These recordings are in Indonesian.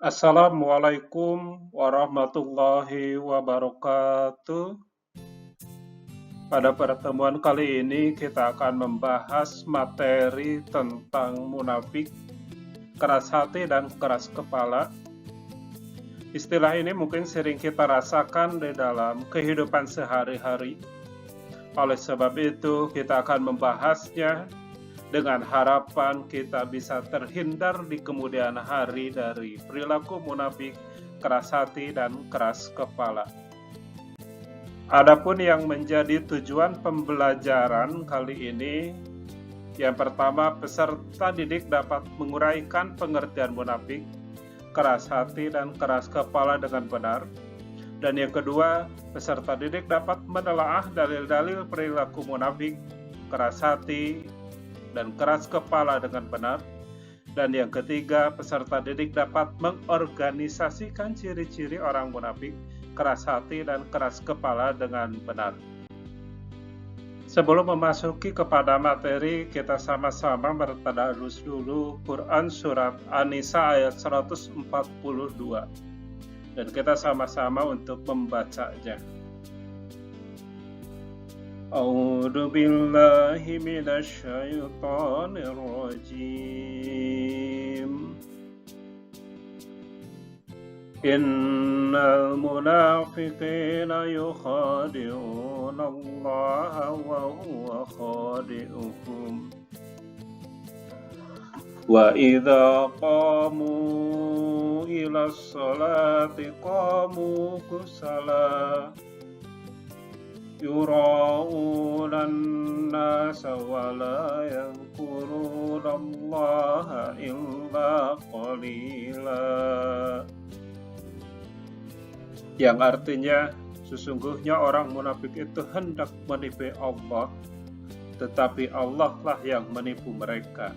Assalamualaikum warahmatullahi wabarakatuh. Pada pertemuan kali ini kita akan membahas materi tentang munafik, keras hati dan keras kepala. Istilah ini mungkin sering kita rasakan di dalam kehidupan sehari-hari. Oleh sebab itu, kita akan membahasnya dengan harapan kita bisa terhindar di kemudian hari dari perilaku munafik, keras hati, dan keras kepala. Adapun yang menjadi tujuan pembelajaran kali ini, yang pertama, peserta didik dapat menguraikan pengertian munafik, keras hati, dan keras kepala dengan benar. Dan yang kedua, peserta didik dapat menelaah dalil-dalil perilaku munafik, keras hati, dan keras kepala dengan benar. Dan yang ketiga, peserta didik dapat mengorganisasikan ciri-ciri orang munafik, keras hati, dan keras kepala dengan benar. Sebelum memasuki kepada materi, kita sama-sama bertadarus dulu Quran Surat An-Nisa ayat 142. Dan kita sama-sama untuk membacanya. A'udzu billahi minasy syaithanir rajim. Innal munafiqina yukhadi'una Allah wa huwa khadi'uhum. Wa idza qamu ila sholati qamu kusala yura'una an-nasa wa la yadhkuruna Allah illa qalila. Yang artinya, sesungguhnya orang munafik itu hendak menipu Allah, tetapi Allah lah yang menipu mereka.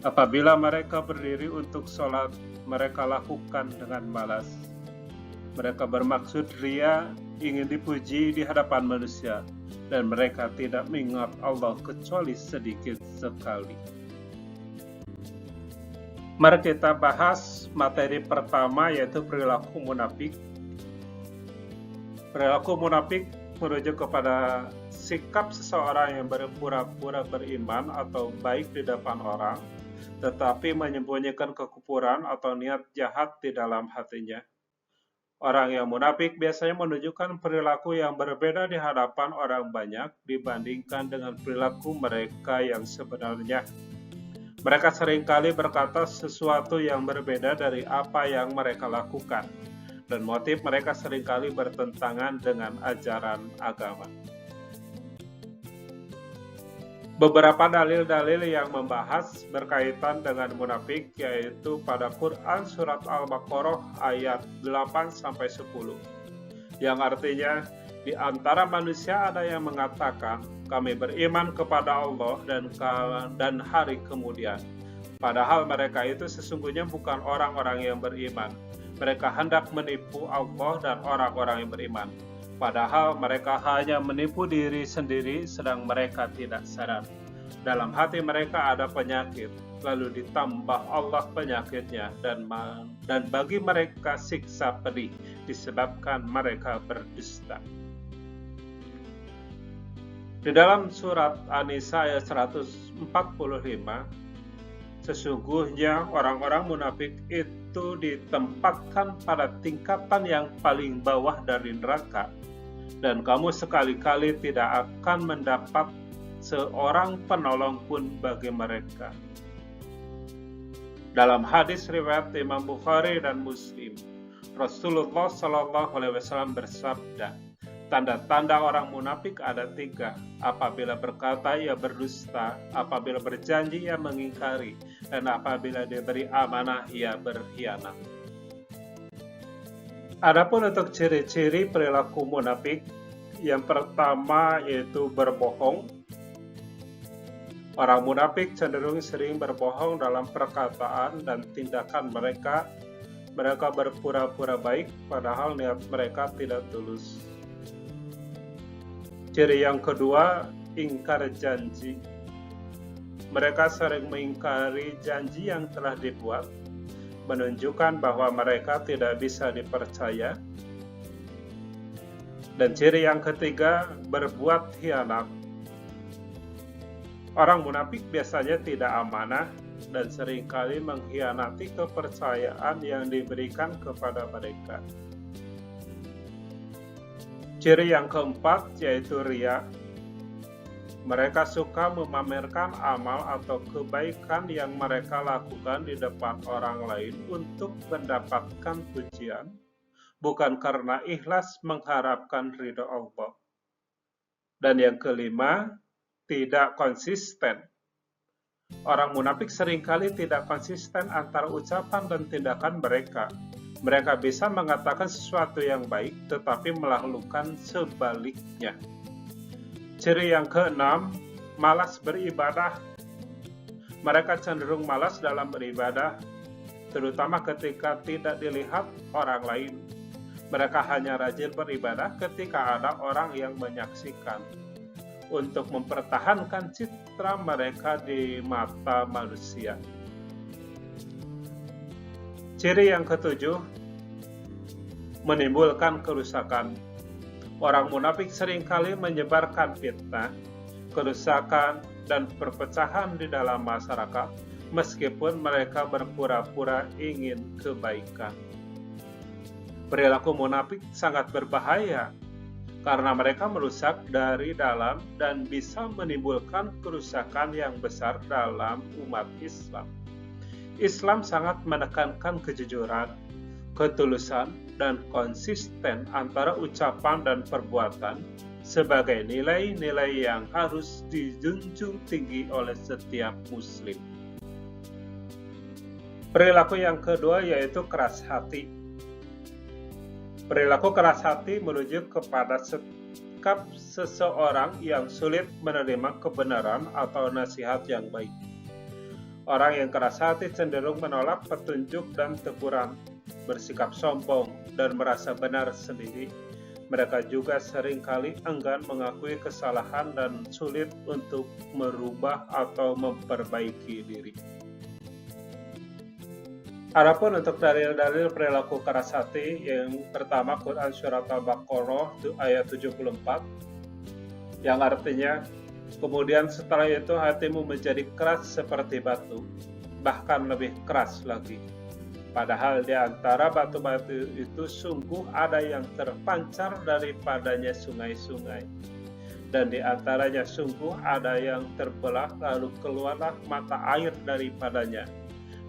Apabila mereka berdiri untuk sholat, mereka lakukan dengan malas. Mereka bermaksud ria, ingin dipuji di hadapan manusia, dan mereka tidak mengingat Allah kecuali sedikit sekali. Mari kita bahas materi pertama, yaitu perilaku munafik. Perilaku munafik merujuk kepada sikap seseorang yang berpura-pura beriman atau baik di depan orang, tetapi menyembunyikan kekufuran atau niat jahat di dalam hatinya. Orang yang munafik biasanya menunjukkan perilaku yang berbeda di hadapan orang banyak dibandingkan dengan perilaku mereka yang sebenarnya. Mereka seringkali berkata sesuatu yang berbeda dari apa yang mereka lakukan, dan motif mereka seringkali bertentangan dengan ajaran agama. Beberapa dalil-dalil yang membahas berkaitan dengan munafik yaitu pada Quran Surat Al-Baqarah ayat 8-10, yang artinya, di antara manusia ada yang mengatakan, kami beriman kepada Allah dan hari kemudian. Padahal mereka itu sesungguhnya bukan orang-orang yang beriman. Mereka hendak menipu Allah dan orang-orang yang beriman. Padahal mereka hanya menipu diri sendiri sedang mereka tidak sadar. Dalam hati mereka ada penyakit, lalu ditambah Allah penyakitnya dan bagi mereka siksa pedih disebabkan mereka berdusta. Di dalam surat An-Nisa ayat 145, sesungguhnya orang-orang munafik itu ditempatkan pada tingkatan yang paling bawah dari neraka, dan kamu sekali-kali tidak akan mendapat seorang penolong pun bagi mereka. Dalam hadis riwayat Imam Bukhari dan Muslim, Rasulullah SAW bersabda, tanda-tanda orang munafik ada 3. Apabila berkata, ia berdusta. Apabila berjanji, ia mengingkari. Dan apabila diberi amanah, ia berkhianat. Adapun untuk ciri-ciri perilaku munafik, yang pertama yaitu berbohong. Orang munafik cenderung sering berbohong dalam perkataan dan tindakan mereka. Mereka berpura-pura baik, padahal niat mereka tidak tulus. Ciri yang kedua, ingkar janji. Mereka sering mengingkari janji yang telah dibuat, menunjukkan bahwa mereka tidak bisa dipercaya. Dan ciri yang ketiga, berbuat khianat. Orang munafik biasanya tidak amanah dan seringkali mengkhianati kepercayaan yang diberikan kepada mereka. Ciri yang keempat yaitu riya. Mereka suka memamerkan amal atau kebaikan yang mereka lakukan di depan orang lain untuk mendapatkan pujian, bukan karena ikhlas mengharapkan ridho Allah. Dan yang kelima, tidak konsisten. Orang munafik seringkali tidak konsisten antara ucapan dan tindakan mereka. Mereka bisa mengatakan sesuatu yang baik, tetapi melakukan sebaliknya. Ciri yang keenam, malas beribadah. Mereka cenderung malas dalam beribadah, terutama ketika tidak dilihat orang lain. Mereka hanya rajin beribadah ketika ada orang yang menyaksikan, untuk mempertahankan citra mereka di mata manusia. Ciri yang ketujuh, menimbulkan kerusakan. Orang munafik seringkali menyebarkan fitnah, kerusakan, dan perpecahan di dalam masyarakat, meskipun mereka berpura-pura ingin kebaikan. Perilaku munafik sangat berbahaya, karena mereka merusak dari dalam dan bisa menimbulkan kerusakan yang besar dalam umat Islam. Islam sangat menekankan kejujuran, ketulusan, dan konsisten antara ucapan dan perbuatan sebagai nilai-nilai yang harus dijunjung tinggi oleh setiap muslim. Perilaku yang kedua yaitu keras hati. Perilaku keras hati merujuk kepada sikap seseorang yang sulit menerima kebenaran atau nasihat yang baik. Orang yang keras hati cenderung menolak petunjuk dan teguran, bersikap sombong, dan merasa benar sendiri. Mereka juga seringkali enggan mengakui kesalahan dan sulit untuk merubah atau memperbaiki diri. Adapun untuk dalil-dalil perilaku keras hati, yang pertama Quran Surat Al-Baqarah ayat 74, yang artinya, kemudian setelah itu hatimu menjadi keras seperti batu, bahkan lebih keras lagi. Padahal di antara batu-batu itu sungguh ada yang terpancar daripadanya sungai-sungai. Dan di antaranya sungguh ada yang terbelah lalu keluarlah mata air daripadanya.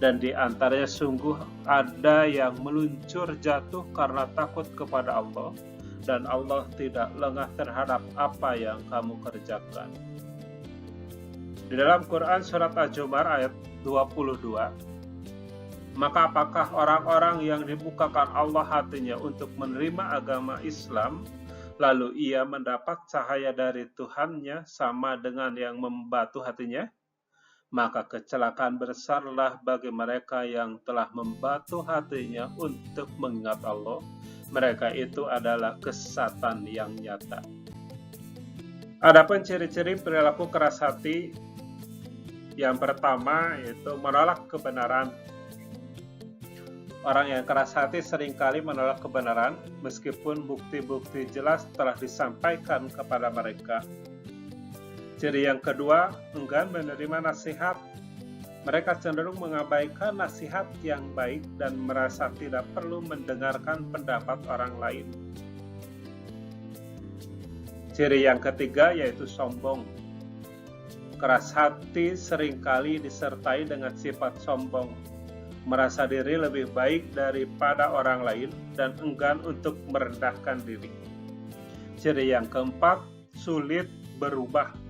Dan di antaranya sungguh ada yang meluncur jatuh karena takut kepada Allah. Dan Allah tidak lengah terhadap apa yang kamu kerjakan. Di dalam Quran Surat Al-Zumar ayat 22, maka apakah orang-orang yang dibukakan Allah hatinya untuk menerima agama Islam, lalu ia mendapat cahaya dari Tuhannya sama dengan yang membatu hatinya? Maka kecelakaan besarlah bagi mereka yang telah membatu hatinya untuk mengingat Allah. Mereka itu adalah kesesatan yang nyata. Adapun ciri-ciri perilaku keras hati, yang pertama yaitu menolak kebenaran. Orang yang keras hati seringkali menolak kebenaran meskipun bukti-bukti jelas telah disampaikan kepada mereka. Ciri yang kedua, enggan menerima nasihat. Mereka cenderung mengabaikan nasihat yang baik dan merasa tidak perlu mendengarkan pendapat orang lain. Ciri yang ketiga yaitu sombong. Keras hati seringkali disertai dengan sifat sombong, merasa diri lebih baik daripada orang lain, dan enggan untuk merendahkan diri. Ciri yang keempat, sulit berubah.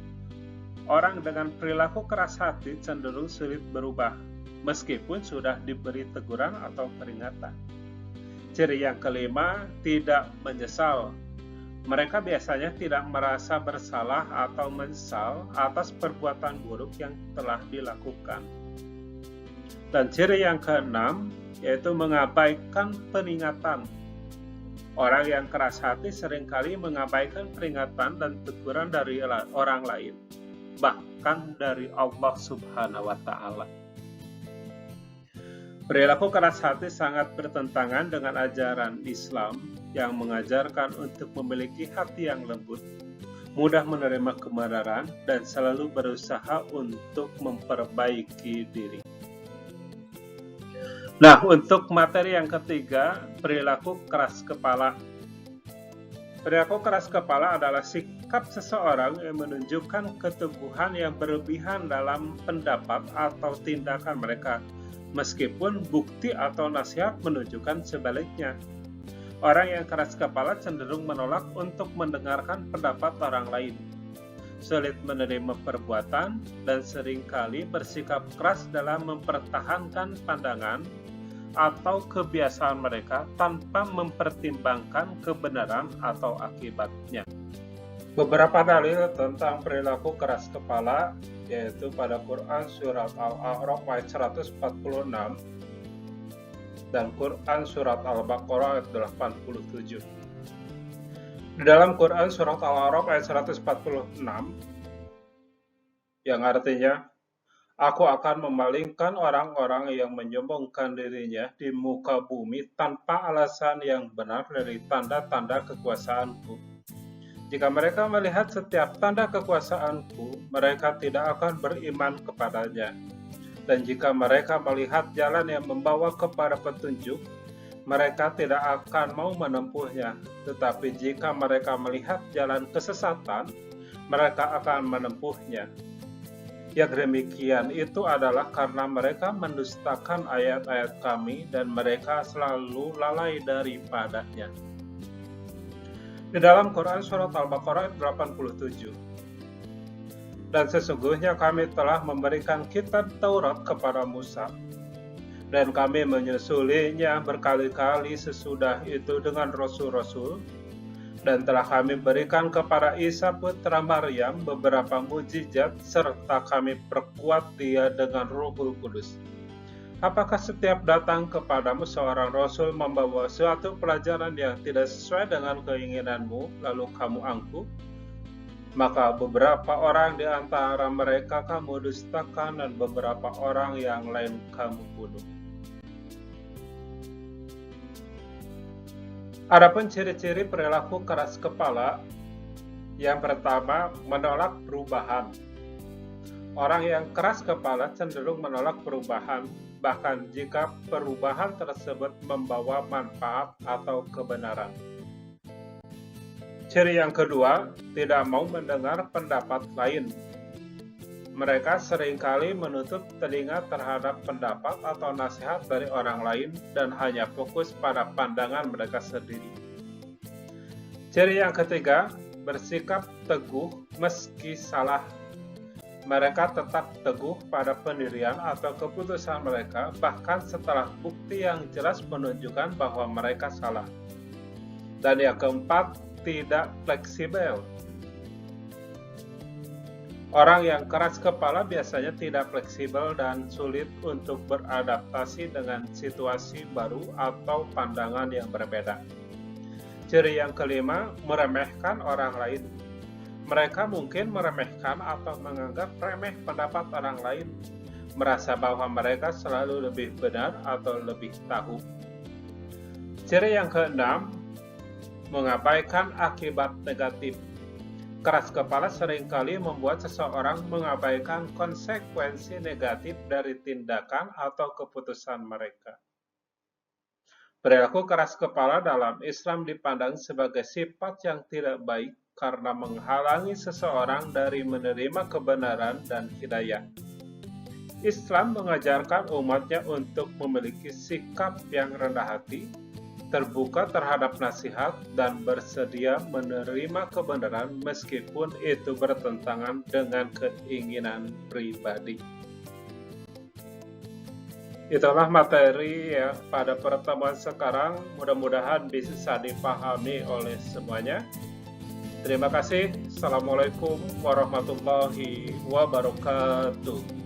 Orang dengan perilaku keras hati cenderung sulit berubah, meskipun sudah diberi teguran atau peringatan. Ciri yang kelima, tidak menyesal. Mereka biasanya tidak merasa bersalah atau menyesal atas perbuatan buruk yang telah dilakukan. Dan ciri yang keenam, yaitu mengabaikan peringatan. Orang yang keras hati seringkali mengabaikan peringatan dan teguran dari orang lain, bahkan dari Allah Subhanahu wa Ta'ala. Perilaku keras hati sangat bertentangan dengan ajaran Islam yang mengajarkan untuk memiliki hati yang lembut, mudah menerima kebenaran, dan selalu berusaha untuk memperbaiki diri. Nah, untuk materi yang ketiga, perilaku keras kepala. Perilaku keras kepala adalah sikap seseorang yang menunjukkan keteguhan yang berlebihan dalam pendapat atau tindakan mereka, meskipun bukti atau nasihat menunjukkan sebaliknya. Orang yang keras kepala cenderung menolak untuk mendengarkan pendapat orang lain, sulit menerima perbuatan, dan seringkali bersikap keras dalam mempertahankan pandangan atau kebiasaan mereka tanpa mempertimbangkan kebenaran atau akibatnya. Beberapa dalil tentang perilaku keras kepala yaitu pada Quran Surat Al-A'raf ayat 146 dan Quran Surat Al-Baqarah ayat 87. Di dalam Quran Surat Al-A'raf ayat 146 yang artinya, Aku akan memalingkan orang-orang yang menyombongkan dirinya di muka bumi tanpa alasan yang benar dari tanda-tanda kekuasaanku. Jika mereka melihat setiap tanda kekuasaanku, mereka tidak akan beriman kepadanya. Dan jika mereka melihat jalan yang membawa kepada petunjuk, mereka tidak akan mau menempuhnya. Tetapi jika mereka melihat jalan kesesatan, mereka akan menempuhnya. Yang demikian itu adalah karena mereka mendustakan ayat-ayat kami dan mereka selalu lalai daripadanya. Di dalam Quran Surat Al-Baqarah 87. Dan sesungguhnya kami telah memberikan kitab Taurat kepada Musa, dan kami menyusulinya berkali-kali sesudah itu dengan rasul-rasul, dan telah kami berikan kepada Isa putra Maryam beberapa mukjizat serta kami perkuat dia dengan Ruhul Kudus. Apakah setiap datang kepadamu seorang rasul membawa suatu pelajaran yang tidak sesuai dengan keinginanmu, lalu kamu angkuh? Maka beberapa orang di antara mereka kamu dustakan dan beberapa orang yang lain kamu bunuh. Adapun ciri-ciri perilaku keras kepala, yang pertama, menolak perubahan. Orang yang keras kepala cenderung menolak perubahan, bahkan jika perubahan tersebut membawa manfaat atau kebenaran. Ciri yang kedua, tidak mau mendengar pendapat lain. Mereka seringkali menutup telinga terhadap pendapat atau nasihat dari orang lain dan hanya fokus pada pandangan mereka sendiri. Ciri yang ketiga, bersikap teguh meski salah. Mereka tetap teguh pada pendirian atau keputusan mereka bahkan setelah bukti yang jelas menunjukkan bahwa mereka salah. Dan yang keempat, tidak fleksibel. Orang yang keras kepala biasanya tidak fleksibel dan sulit untuk beradaptasi dengan situasi baru atau pandangan yang berbeda. Ciri yang kelima, meremehkan orang lain. Mereka mungkin meremehkan atau menganggap remeh pendapat orang lain, merasa bahwa mereka selalu lebih benar atau lebih tahu. Ciri yang keenam, mengabaikan akibat negatif. Keras kepala seringkali membuat seseorang mengabaikan konsekuensi negatif dari tindakan atau keputusan mereka. Perilaku keras kepala dalam Islam dipandang sebagai sifat yang tidak baik karena menghalangi seseorang dari menerima kebenaran dan hidayah. Islam mengajarkan umatnya untuk memiliki sikap yang rendah hati, terbuka terhadap nasihat, dan bersedia menerima kebenaran meskipun itu bertentangan dengan keinginan pribadi. Itulah materi ya pada pertemuan sekarang, mudah-mudahan bisa dipahami oleh semuanya. Terima kasih. Assalamualaikum warahmatullahi wabarakatuh.